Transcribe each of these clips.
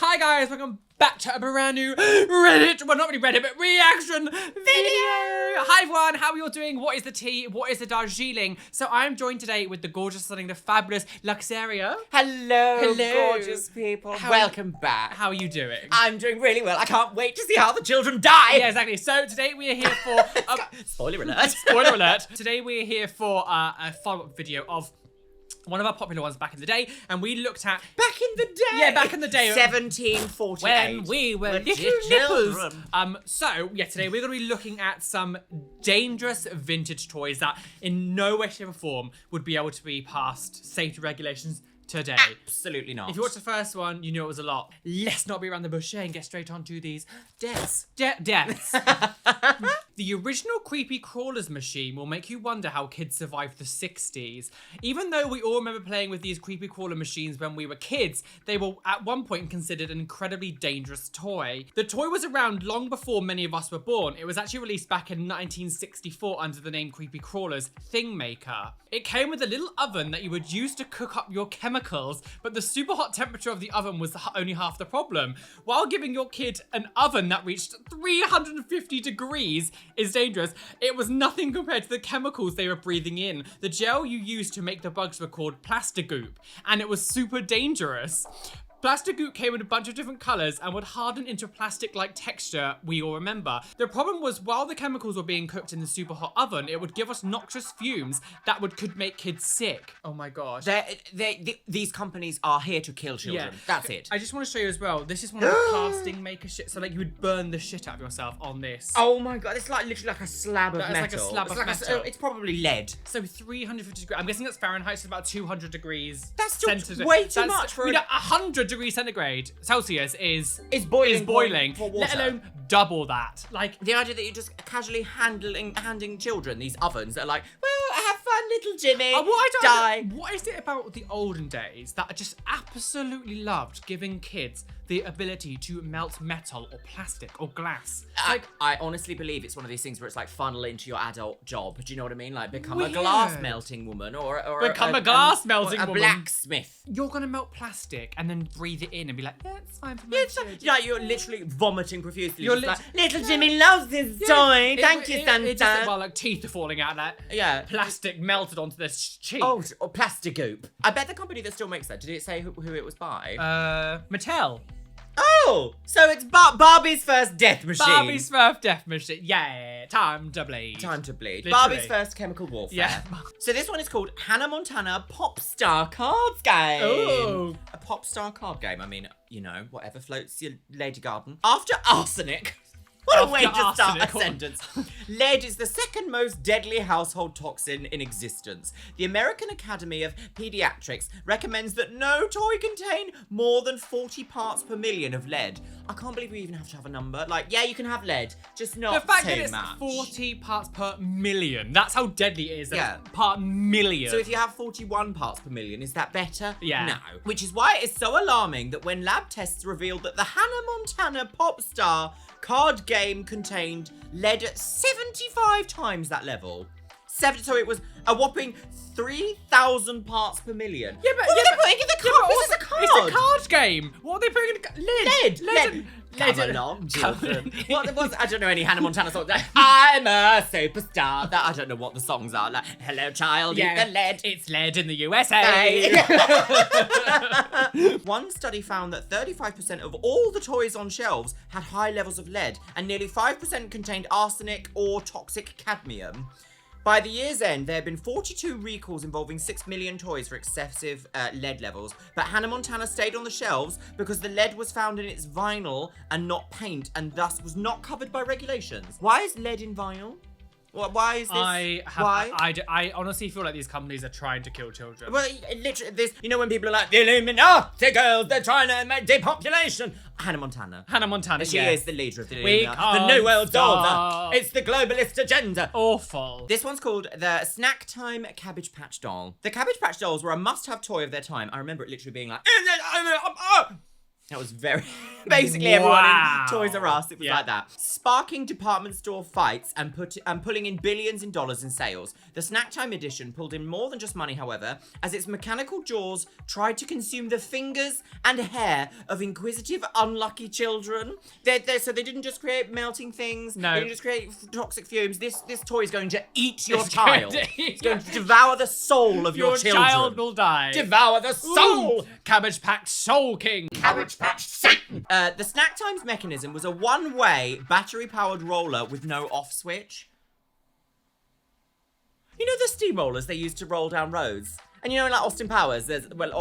Hi guys, welcome back to a brand new Reddit, well not really Reddit, but reaction video. Hi everyone, how are you all doing? What is the tea? What is the Darjeeling? So I'm joined today with the gorgeous, stunning, the fabulous Luxeria. Hello, gorgeous people. Welcome back. How are you doing? I'm doing really well. I can't wait to see how the children die. Yeah, exactly. So today we are here for... Spoiler alert. Spoiler alert. Today we are here for a follow-up video of one of our popular ones back in the day, and we looked at... Back in the day? Yeah, back in the day. 1748. When we were little nipples. So, yeah, today we're going to be looking at some dangerous vintage toys that in no way, shape or form would be able to be past safety regulations today. Absolutely not. If you watched the first one, you knew it was a lot. Let's not be around the bush and get straight onto these deaths. Deaths. The original Creepy Crawlers machine will make you wonder how kids survived the 60s. Even though we all remember playing with these Creepy Crawler machines when we were kids, they were at one point considered an incredibly dangerous toy. The toy was around long before many of us were born. It was actually released back in 1964 under the name Creepy Crawlers Thingmaker. It came with a little oven that you would use to cook up your chemicals, but the super hot temperature of the oven was only half the problem. While giving your kid an oven that reached 350 degrees is dangerous, it was nothing compared to the chemicals they were breathing in. The gel you used to make the bugs were called Plastigoop, and it was super dangerous. Plastigoop came in a bunch of different colours and would harden into plastic-like texture we all remember. The problem was while the chemicals were being cooked in the super hot oven, it would give us noxious fumes that could make kids sick. Oh my gosh. These companies are here to kill children. Yeah. That's it. I just want to show you as well, this is one of the casting maker shit. So like you would burn the shit out of yourself on this. Oh my god, it's like literally like a slab of metal. It's like a slab of metal. It's probably lead. So 350 degrees, I'm guessing that's Fahrenheit, so about 200 degrees. That's still way too much for 100 degrees centigrade Celsius is boiling for water. Let alone double that. Like the idea that you're just casually handing children these ovens that are like, well, have fun, little Jimmy. What is it about the olden days that I just absolutely loved giving kids the ability to melt metal or plastic or glass? I honestly believe it's one of these things where it's like funnel into your adult job. Do you know what I mean? Like become a glass melting woman or become a glass melting woman. A blacksmith. You're gonna melt plastic and then breathe it in and be like, yeah, it's fine for me. Yeah, you're literally vomiting profusely. You're like, little Jimmy loves this toy. Thank you, Santa. Well, like teeth are falling out of that. Yeah. Plastic melted onto this cheek. Oh, or Plastigoop. I bet the company that still makes that, did it say who it was by? Mattel. Oh, so it's Barbie's first death machine. Barbie's first death machine. Yeah, time to bleed. Time to bleed. Literally. Barbie's first chemical warfare. Yeah. So this one is called Hannah Montana Pop Star Cards Game. Ooh. A pop star card game. I mean, you know, whatever floats your lady garden. After arsenic. What a way to start a sentence. Lead is the second most deadly household toxin in existence. The American Academy of Pediatrics recommends that no toy contain more than 40 parts per million of lead. I can't believe we even have to have a number. Like, yeah, you can have lead, just not too much. The fact that it's 40 parts per million, that's how deadly it is. Yeah. Part million. So if you have 41 parts per million, is that better? Yeah. No. Which is why it's so alarming that when lab tests revealed that the Hannah Montana Pop Star card game contained lead at 75 times that level. So it was a whopping 3,000 parts per million. Yeah, but what are they putting in the card? This is a card. It's a card game. What are they putting in the lead? Come along, children. I don't know any Hannah Montana songs. Like, I'm a superstar. I don't know what the songs are. Like, hello, child, eat the lead. It's lead in the USA. One study found that 35% of all the toys on shelves had high levels of lead, and nearly 5% contained arsenic or toxic cadmium. By the year's end, there have been 42 recalls involving 6 million toys for excessive lead levels, but Hannah Montana stayed on the shelves because the lead was found in its vinyl and not paint, and thus was not covered by regulations. Why is lead in vinyl? Why is this? I honestly feel like these companies are trying to kill children. Well, literally, this, you know, when people are like, the Illuminati girls, they're trying to make depopulation. Hannah Montana. She is the leader of the Illuminati. The New World Order. It's the globalist agenda. Awful. This one's called the Snacktime Cabbage Patch Doll. The Cabbage Patch Dolls were a must-have toy of their time. I remember it literally being like, that was very... Basically, everyone Wow. in Toys R Us, it was Yeah. like that. Sparking department store fights and pulling in billions in dollars in sales. The Snacktime edition pulled in more than just money, however, as its mechanical jaws tried to consume the fingers and hair of inquisitive, unlucky children. So they didn't just create melting things. No. They didn't just create toxic fumes. This toy is going to eat your It's going child. to eat It's going to devour the soul of your children. child will die. Devour the soul. Ooh, Cabbage Patch Soul King. Cabbage Patch Satan. The Snacktime's mechanism was a one-way, battery-powered roller with no off switch. You know the steamrollers they use to roll down roads? And you know, like Austin Powers, they're like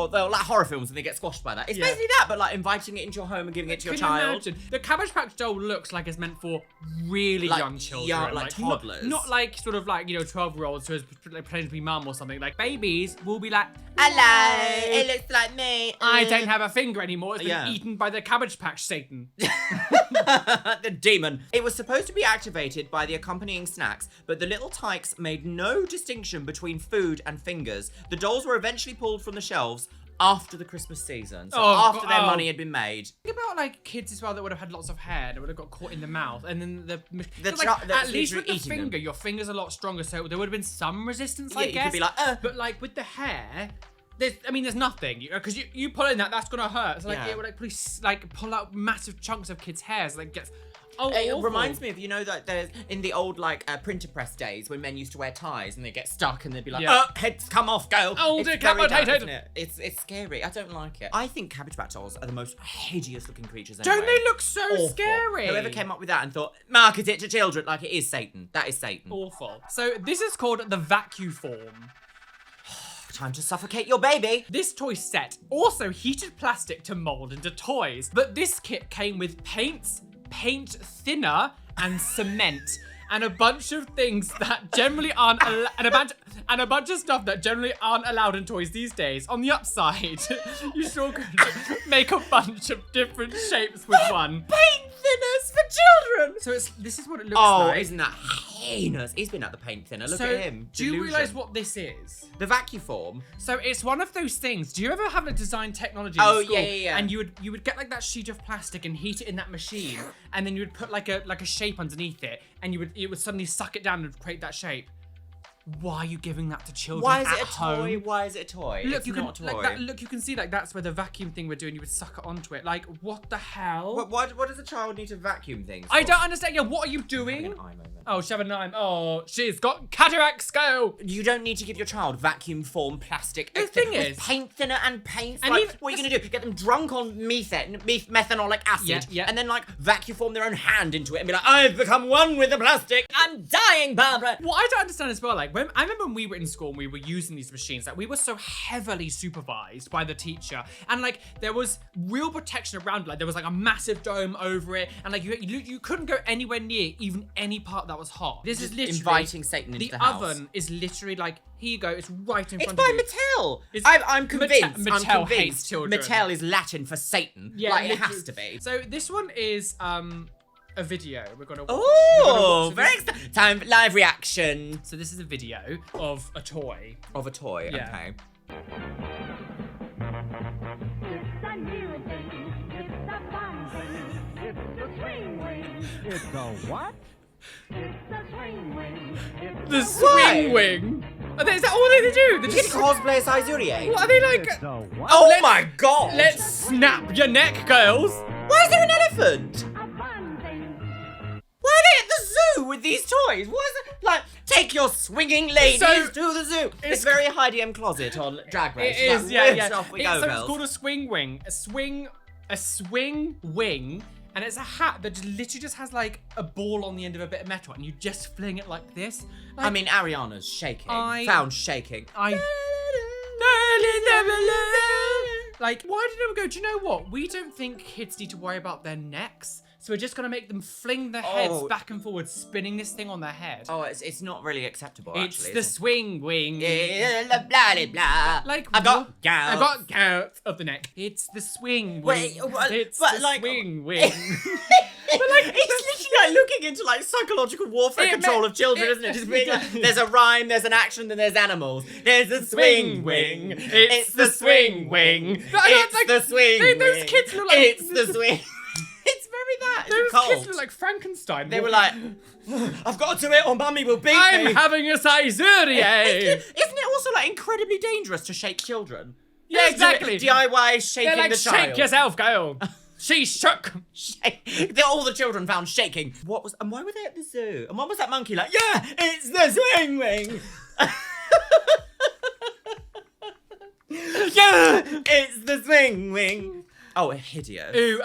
horror films and they get squashed by that. It's basically that, but like inviting it into your home and giving it to your Can you child. imagine? The Cabbage Patch doll looks like it's meant for really Like young children. young, like toddlers. Not like sort of like, 12-year-olds who is pretending to be mum or something. Like babies will be like, Hello, it looks like me. I don't have a finger anymore. It's been Yeah. eaten by the Cabbage Patch Satan. The demon. It was supposed to be activated by the accompanying snacks, but the little tykes made no distinction between food and fingers. The dolls were eventually pulled from the shelves after the Christmas season, so after their money had been made. Think about like kids as well that would have had lots of hair that would have got caught in the mouth, and then that's at least with the eating them. finger, your finger's a lot stronger, so there would have been some resistance. Yeah, I you guess. could be like, But like with the hair. There's nothing, because you pull in that's gonna hurt. So like Yeah. it would like probably like pull out massive chunks of kids' hairs, like gets. Oh, It awful. reminds me of, that there's in the old printer press days when men used to wear ties and they get stuck and they'd be like, Yeah. heads come off, go. Oh, It's decapitated. very dark, isn't it? It's scary. I don't like it. I think Cabbage Patch dolls are the most hideous looking creatures anyway. Don't they look so Awful. scary? Whoever came up with that and thought, market it to children, like it is Satan. That is Satan. Awful. So this is called the Vac-U-Form. Time to suffocate your baby. This toy set also heated plastic to mold into toys, but this kit came with paints, paint thinner, and cement, and a bunch of things that generally aren't and a bunch of stuff that generally aren't allowed in toys these days. On the upside, you still could make a bunch of different shapes with one. Paint thinners for children. So this is what it looks Oh, like. isn't that heinous? He's been at the paint thinner. Look So, at him. do you Delusion. realise what this is? The Vacuform. So it's one of those things. Do you ever have a design technology Oh, in school? yeah. And you would get like that sheet of plastic and heat it in that machine, and then you would put like a shape underneath it, and it would suddenly suck it down and create that shape. Why are you giving that to children Why is at it a home? toy? Why is it a toy? Look, it's you can not a toy. like that. Look, you can see like that's where the vacuum thing we're doing. You would suck it onto it. Like what the hell? What does a child need to vacuum things I for? don't understand. Yeah, what are you Having doing? an eye moment. Oh, she have a nine. Oh, she's got cataract scale. You don't need to give your child vacuum form plastic. The thing with is- paint thinner and paint. And Like, even- what are you gonna do? Get them drunk on methanolic acid, Yeah. and then like vacuum their own hand into it and be like, I've become one with the plastic. I'm dying, Barbara. What I don't understand as well, like I remember when we were in school and we were using these machines, like we were so heavily supervised by the teacher, and like there was real protection around it. Like there was like a massive dome over it, and like you couldn't go anywhere near even any part that was hot. This is literally Inviting Satan into the house. oven is literally like, here you go, it's right in It's front by of you. Mattel. It's- I'm convinced. Mattel I'm hates convinced. children. Mattel is Latin for Satan. Yeah, like it literally. has to be. So this one is a video. We're gonna watch. Oh, We're gonna very watch exciting. Time for live reaction So this is a video of a toy. of a toy. Yeah. Okay. It's a new thing. It's a fun thing. It's the swing wing. It's a what? It's the swing wing. It's The Why? swing wing. Is that all they do? They're You get just to cosplay as Saizurier. What are they like? It's a what? Oh my god! Let's snap your neck, girls. Why is there an elephant? a fun thing. Why are they at the zoo with these toys? What is it? Like, take your swinging ladies So, to the zoo. it's It's very Heidi M. Closet on Drag Race. It is, Like, yeah, whips yeah. Off we It's, go, so girls. it's called a swing wing. A swing wing, and it's a hat that literally just has like a ball on the end of a bit of metal, and you just fling it like this. Like, I mean, Ariana's shaking. Found shaking. Like, why did we go, do you know what? We don't think kids need to worry about their necks, so we're just gonna make them fling their heads Oh. back and forward, spinning this thing on their head. Oh, it's not really acceptable, It's actually. the is it? swing wing. Yeah, blah, blah, blah. Like, I got gout. I got gout of the neck. It's the swing wing. Wait, what- It's but the like- swing wing. But like, it's literally like looking into like psychological warfare It control ma- of children, it- isn't it? Just being like, there's a rhyme, there's an action, then there's animals. There's the swing wing. It's the swing wing. It's the swing Those wing. kids look like- It's the swing. It's Those cold. kids look like Frankenstein. They were like, I've got to do it or mummy will beat I'm me. having a Caesarea. Isn't it also like incredibly dangerous to shake children? Yeah, Let's do it. exactly. DIY shaking They're like, the child. shake yourself, girl. She shook. All the children found shaking. And why were they at the zoo? And what was that monkey like? Yeah, it's the swing wing. Yeah, it's the swing wing. Oh, hideous. Ooh,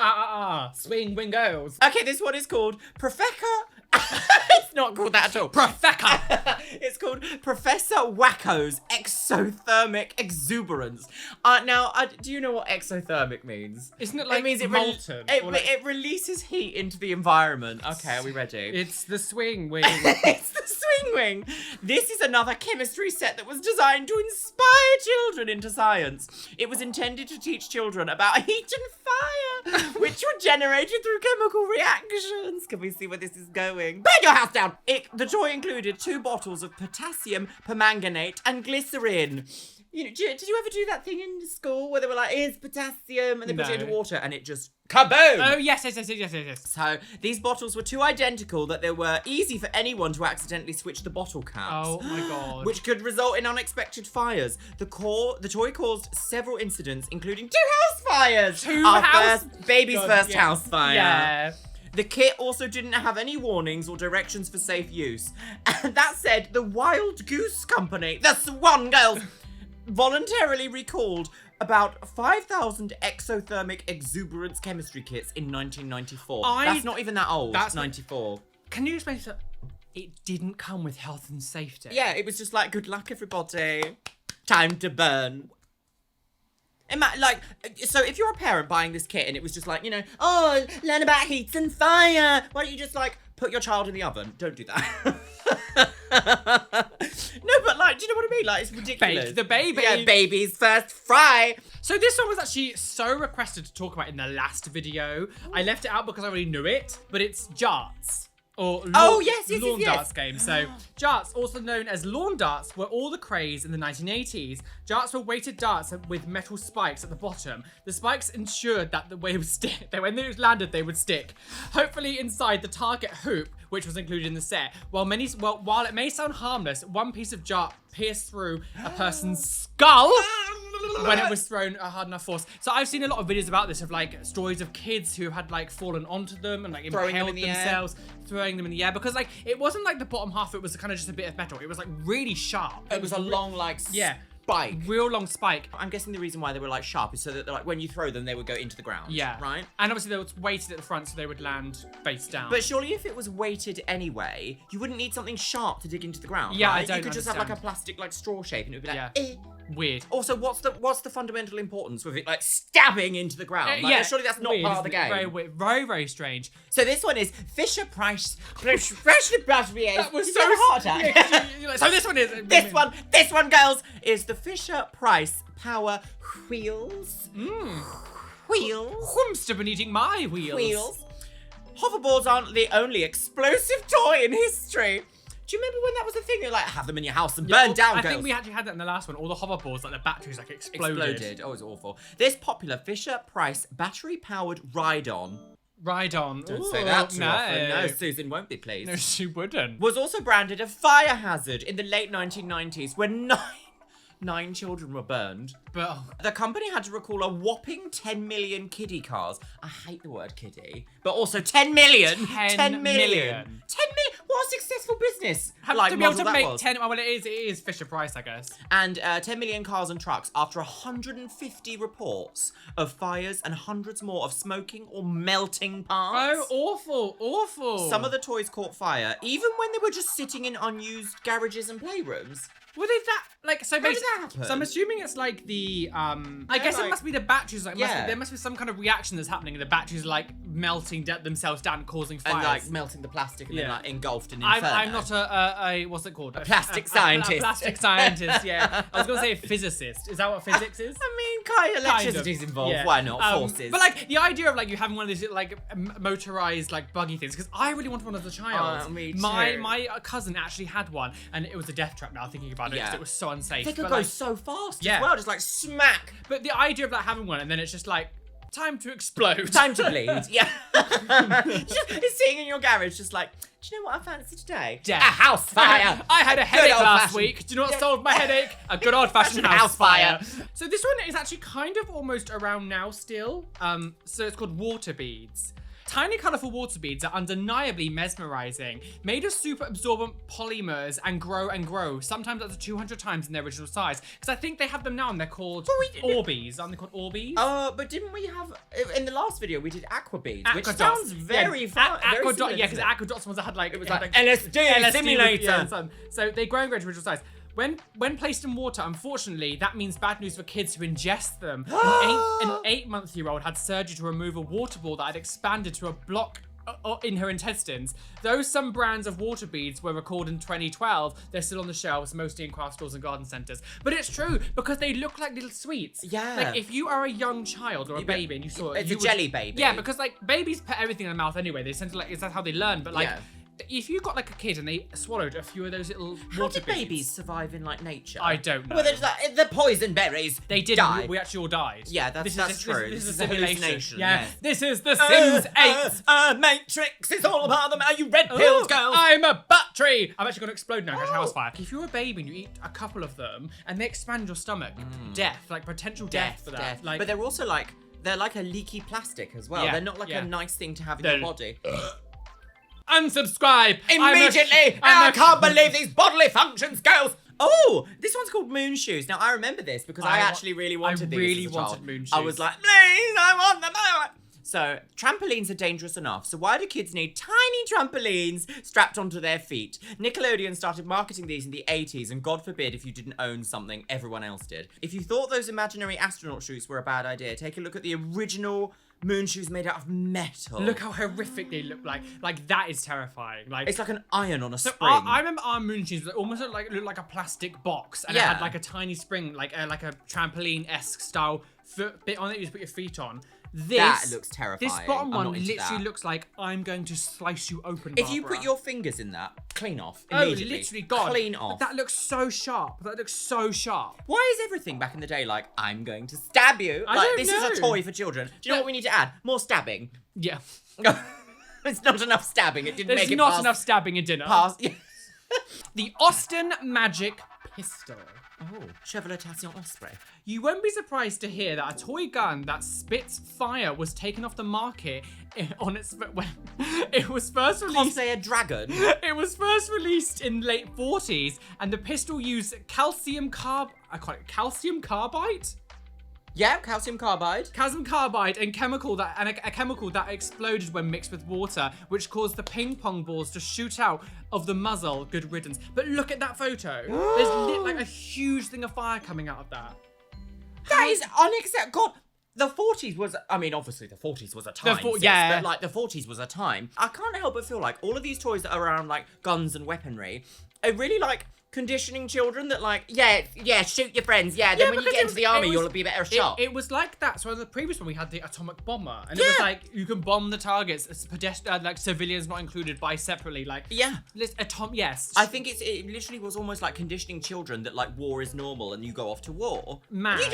swing wing girls. Okay, this one is called it's not called that at all. Profeca. It's called Professor Wacko's Exothermic Exuberance. Now, do you know what exothermic means? Isn't it like it means molten? or like- it releases heat into the environment. Okay, are we ready? It's the swing wing. It's the swing wing. This is another chemistry set that was designed to inspire children into science. It was intended to teach children about heat and fire, which were generated through chemical reactions. Can we see where this is going? Burn your house down! The toy included 2 bottles of potassium permanganate and glycerin. Did you ever do that thing in school where they were like, here's potassium, and they put it into water and it just kaboom! Oh, yes. So these bottles were too identical that they were easy for anyone to accidentally switch the bottle caps. Oh my god. Which could result in unexpected fires. The toy caused several incidents, including 2 house fires. Baby's first house fire. Yeah. The kit also didn't have any warnings or directions for safe use. And that said, the Wild Goose Company, the Swan Girls, voluntarily recalled about 5,000 exothermic exuberance chemistry kits in 1994. That's not even that old. That's 94. Can you explain to it didn't come with health and safety? Yeah, it was just like, good luck, everybody. Time to burn. So if you're a parent buying this kit and it was just like, learn about heat and fire, why don't you just like put your child in the oven? Don't do that. No, but like, do you know what I mean? Like, it's ridiculous. Bake the baby. Yeah, baby's first fry. So this one was actually so requested to talk about in the last video. I left it out because I already knew it, but it's Jarts. Or lawn darts game. So Jarts, also known as lawn darts, were all the craze in the 1980s. Jarts were weighted darts with metal spikes at the bottom. The spikes ensured that the way would stick. When they landed, they would stick. Hopefully inside the target hoop, which was included in the set. While it may sound harmless, one piece of jart pierced through a person's skull when it was thrown at hard enough force. So I've seen a lot of videos about this, of like stories of kids who had like fallen onto them and like impaled themselves, throwing them in the air, because like it wasn't like the bottom half, it was kind of just a bit of metal. It was like really sharp. It was a long spike. Real long spike. I'm guessing the reason why they were like sharp is so that like when you throw them, they would go into the ground. Yeah. Right? And obviously they were weighted at the front so they would land face down. But surely if it was weighted anyway, you wouldn't need something sharp to dig into the ground. Yeah, right? I don't You could just have like a understand. plastic like straw shape and it would be like, Yeah. Weird. Also, what's the fundamental importance with it like stabbing into the ground? Like, surely that's not weird, part of the isn't it? game. Very weird. Very, very strange. So this one is Fisher Price Freshly Battery. That was Did so you have a heart attack? yeah, 'cause you're like, so this one is This one, girls, is the Fisher Price Power Wheels. Wheels. Whomst been eating my wheels. Wheels. Hoverboards aren't the only explosive toy in history. Do you remember when that was a thing? You're like, have them in your house and burn down, I girls. think we actually had that in the last one. All the hoverboards, like the batteries, like exploded. Oh, it was awful. This popular Fisher Price battery-powered ride-on. Ride on. Don't Ooh, say that too no. often. No, Susan won't be pleased. No, she wouldn't. Was also branded a fire hazard in the late 1990s when nine children were burned. But oh, The company had to recall a whopping 10 million kiddie cars. I hate the word kiddie. But also 10 million. 10 million. 10 million. What a successful business. have like to be able to model that make was. 10. Well, it is Fisher Price, I guess. And 10 million cars and trucks after 150 reports of fires and hundreds more of smoking or melting parts. Oh, awful. Some of the toys caught fire, even when they were just sitting in unused garages and playrooms. Were they that like so? How did Basically, that happen? so I'm assuming it's like the I guess like- it must be the batteries. Like, Yeah. there must be some kind of reaction that's happening, and the batteries like melting themselves down, causing fires. And like melting the plastic and then Yeah. like engulfed in inferno. I'm not a what's it called? A plastic scientist. A plastic scientist. Yeah, I was gonna say a physicist. Is that what physics is? I mean, kind of electricity's involved. Yeah. Why not? Forces. But like the idea of like you having one of these like motorized like buggy things, because I really wanted one as a child. Me my too. my cousin actually had one, and it was a death trap. Now thinking about it, 'cause Yeah. it was so unsafe. they could But, go like, so fast Yeah. as well, just like smack. But the idea of like having one and then it's just like time to explode. Time to bleed. Yeah. It's sitting in your garage, just like, do you know what I fancy today? Death. A house fire. I had a headache last old-fashioned- week. Do you know what solved my headache? A good old-fashioned House house fire. fire. So this one is actually kind of almost around now still. So it's called water beads. Tiny colourful water beads are undeniably mesmerising, made of super absorbent polymers and grow, sometimes up to 200 times in their original size. Because I think they have them now and they're called Orbeez. Aren't they called Orbeez? But didn't we have, in the last video, we did aqua beads, which Aquadots. sounds very fun. Aquadots, yeah, because Aquadots ones that had like, it was like LSD simulator. Yeah, so they grow and grow to original size. When placed in water, unfortunately, that means bad news for kids who ingest them. An 8-month-old had surgery to remove a water ball that had expanded to a block in her intestines. Though some brands of water beads were recalled in 2012, they're still on the shelves, mostly in craft stores and garden centres. But it's true, because they look like little sweets. Yeah. Like, if you are a young child or a baby and you saw it, It's you a would- jelly baby. Yeah, because like babies put everything in their mouth anyway. They tend to like, is that how they learn? But like, Yeah. if you got like a kid and they swallowed a few of those little How water did beads, babies survive in like nature? I don't know. Well, there's like the poison berries. They did. Die. We actually all died. Yeah, that's true. This is a This is a simulation. hallucination, Yeah, yes. this is The Sims 8. Matrix. It's all about them. Are you red pilled, girls? I'm a battery. I'm actually going to explode now. Catch a house fire. If you're a baby and you eat a couple of them and they expand your stomach, death, like potential death for that. Death. Like, But they're also like, they're like a leaky plastic as well. Yeah, They're not like yeah. a nice thing to have in They're- your body. unsubscribe Immediately! I can't believe these bodily functions, girls! Oh, this one's called moon shoes. Now, I remember this because I actually really wanted these really as a child. wanted moon I shoes. was like, please, I want them. So, trampolines are dangerous enough, so why do kids need tiny trampolines strapped onto their feet? Nickelodeon started marketing these in the 80s, and God forbid if you didn't own something, everyone else did. If you thought those imaginary astronaut shoes were a bad idea, take a look at the original moon shoes made out of metal. Look how horrific they look like. Like, that is terrifying. Like, It's like an iron on a spring. I remember our moon shoes almost looked like a plastic box, and it Yeah. had like a tiny spring, like a trampoline-esque style foot bit on it. You just put your feet on. This That looks terrifying. This bottom I'm one not into literally that. looks like I'm going to slice you open. If you Barbara. put your fingers in that, clean off oh, immediately. literally gone. Clean But off. that looks so sharp. That looks so sharp. Why is everything back in the day like, I'm going to stab you? I Like, don't this is a know. toy for children. Do you know what we need to add? More stabbing. Yeah. It's not enough stabbing. It didn't There's make it not past, enough stabbing in dinner. past. The Austin Magic Pistol. Oh, Chevrolet Osprey. You won't be surprised to hear that a toy gun that spits fire was taken off the market on its when it was first Can't released. say a dragon. It was first released in late 40s, and the pistol used calcium carbide. Yeah, calcium carbide. Calcium carbide and a chemical that exploded when mixed with water, which caused the ping pong balls to shoot out of the muzzle. Good riddance. But look at that photo. There's like a huge thing of fire coming out of that. That is unacceptable. God, the 40s was, I mean, obviously the 40s was a time, yeah. but like the 40s was a time. I can't help but feel like all of these toys that are around like guns and weaponry are really like conditioning children that like, yeah, shoot your friends, then when you because get into the army, you'll be a better shot. It was like that. So in the previous one, we had the atomic bomber, and it was Yeah. like you can bomb the targets, like civilians not included, by separately. Like Yeah. yes. I think it literally was almost like conditioning children that like war is normal and you go off to war. Mad. You do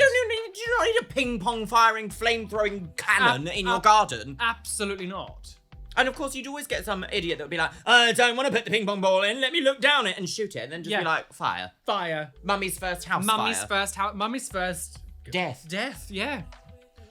not need a ping pong firing, flame throwing cannon in your garden. Absolutely not. And of course, you'd always get some idiot that would be like, I don't want to put the ping pong ball in, let me look down it and shoot it. And then just be like, fire. Fire. Mummy's first house Mummy's fire. first house. Mummy's first Death. death. Yeah.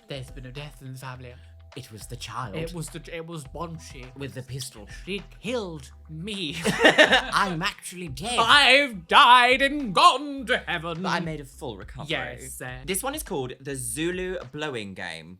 There's been a death in the family. It was the child. It was Bonshi. with the pistol. She killed me. I'm actually dead. I've died and gone to heaven. But I made a full recovery. Yes. This one is called the Zulu blowing game.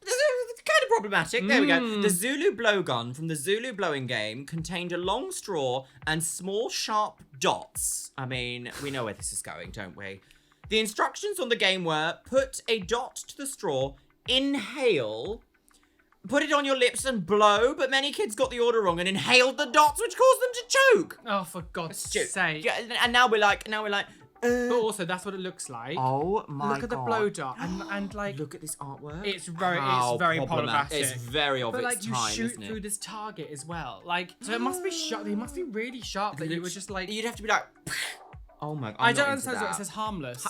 It's kind of problematic. There we go. The Zulu blowgun from the Zulu blowing game contained a long straw and small sharp dots. I mean, we know where this is going, don't we? The instructions on the game were put a dot to the straw, inhale, put it on your lips and blow, but many kids got the order wrong and inhaled the dots, which caused them to choke. Oh, for God's sake. Yeah, and now we're like, But also, that's what it looks like. oh my Look at the God. blow dart and like Look at this artwork. it's very How problematic. problematic. It's very of But its like you time, shoot isn't it? through this target as well. Like so it must be sharp. They must be really sharp that you were just like. You'd have to be like, oh my God. I I'm don't not into understand what it that. says harmless.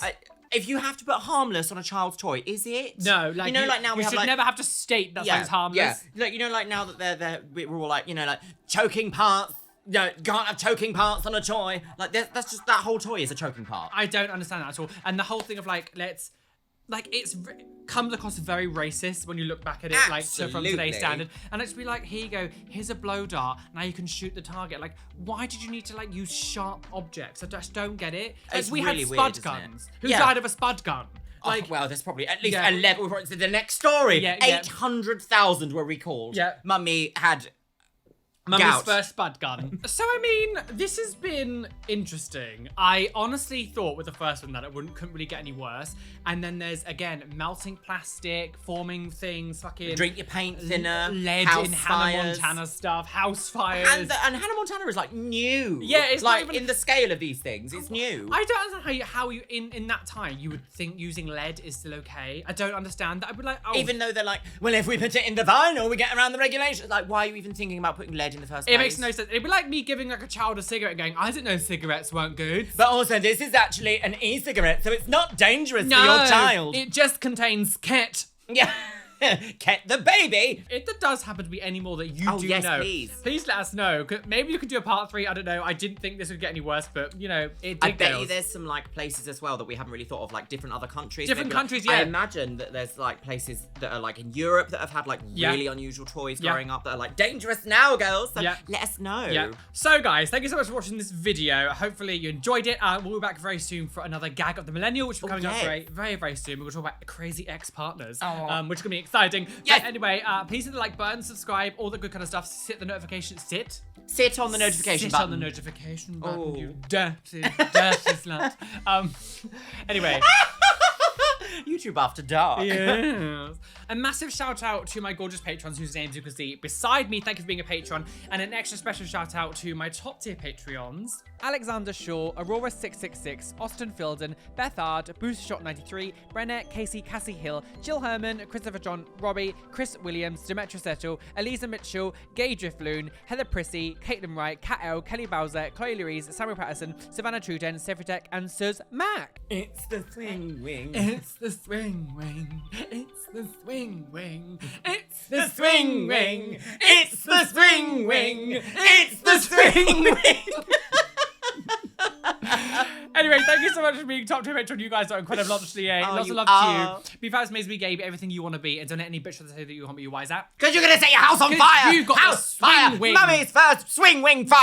If you have to put harmless on a child's toy, is it? No, like, you know, like now we you have should like never have to state that something's harmless. Yeah, like, you know, like now that we're all like, you know, like choking parts. No, can't have choking parts on a toy. Like that's just that whole toy is a choking part. I don't understand that at all. And the whole thing of like, comes across very racist when you look back at it, like, so from Absolutely. today's standard. And it's be like, here you go, here's a blow dart, now you can shoot the target. Like, why did you need to like use sharp objects? I just don't get it. Like, It's we really had weird, spud isn't guns. it? Who Yeah. died of a spud gun? Like, Oh, well, there's probably at least Yeah. 11. We're probably to the next story. Yeah, yeah. 800,000 were recalled. Yeah. Mummy had Mummy's gout. first spud gun. So, I mean, this has been interesting. I honestly thought with the first one that it couldn't really get any worse. And then there's, again, melting plastic, forming things, fucking... Drink your paint thinner. lead house in Hannah fires. Montana stuff, house fires. And Hannah Montana is like new. Yeah, it's not like even- in the scale of these things, it's new. I don't understand how you in that time you would think using lead is still okay. I don't understand that. I'd be like, oh, Even though they're like, well, if we put it in the vinyl, we get around the regulations. Like, why are you even thinking about putting lead in the first place? it makes no sense. It'd be like me giving like a child a cigarette and going, I didn't know cigarettes weren't good. But also, this is actually an e-cigarette, so it's not dangerous for your child. It just contains ket. Yeah. Ket the baby. If there does happen to be any more that you Oh, do yes, know, please. let us know. 'Cause maybe you could do a part 3. I don't know. I didn't think this would get any worse, but you know, it did. I bet you girls. there's some like places as well that we haven't really thought of, like different other countries. Different Maybe, like, countries, I yeah. imagine that there's like places that are like in Europe that have had like Yeah. really unusual toys Yeah. growing up that are like dangerous now, girls. So Yeah. let us know. Yeah. So guys, thank you so much for watching this video. Hopefully you enjoyed it. We'll be back very soon for another gag of the millennial, which will be coming up yes. very soon. We're going to talk about crazy ex-partners, Oh. which is going to be exciting. Yes. But anyway, please hit the like button, subscribe, all the good kind of stuff. Sit the notification. Sit Sit on the notification Sit button. on the notification button. Oh. You dirty slut. Anyway. YouTube After Dark. Yes. A massive shout out to my gorgeous patrons whose names you can see beside me. Thank you for being a patron. And an extra special shout out to my top tier Patreons. Alexander Shaw, Aurora666, Austin Filden, Beth Ard, Boostershot93, Brenner, Cassie Hill, Jill Herman, Christopher John, Robbie, Chris Williams, Demetra Settle, Eliza Mitchell, Gay Drifloon, Heather Prissy, Caitlin Wright, Kat L, Kelly Bowser, Chloe Louise, Samuel Patterson, Savannah Truden, Sefritek, and Suz Mac. It's the swing wing. It's the swing wing. It's the swing wing. It's the swing wing. It's the swing wing. It's the swing wing. Anyway, thank you so much for being top tier patron. You guys are incredible. Lots of you love are. to you. Be fast, amazing, be gay, be everything you want to be, and donate any bitch that say that you want to be. Why is that? Because you're going to set your house on 'Cause fire. you've got the house swing fire. wing. Mummy's first swing wing fire.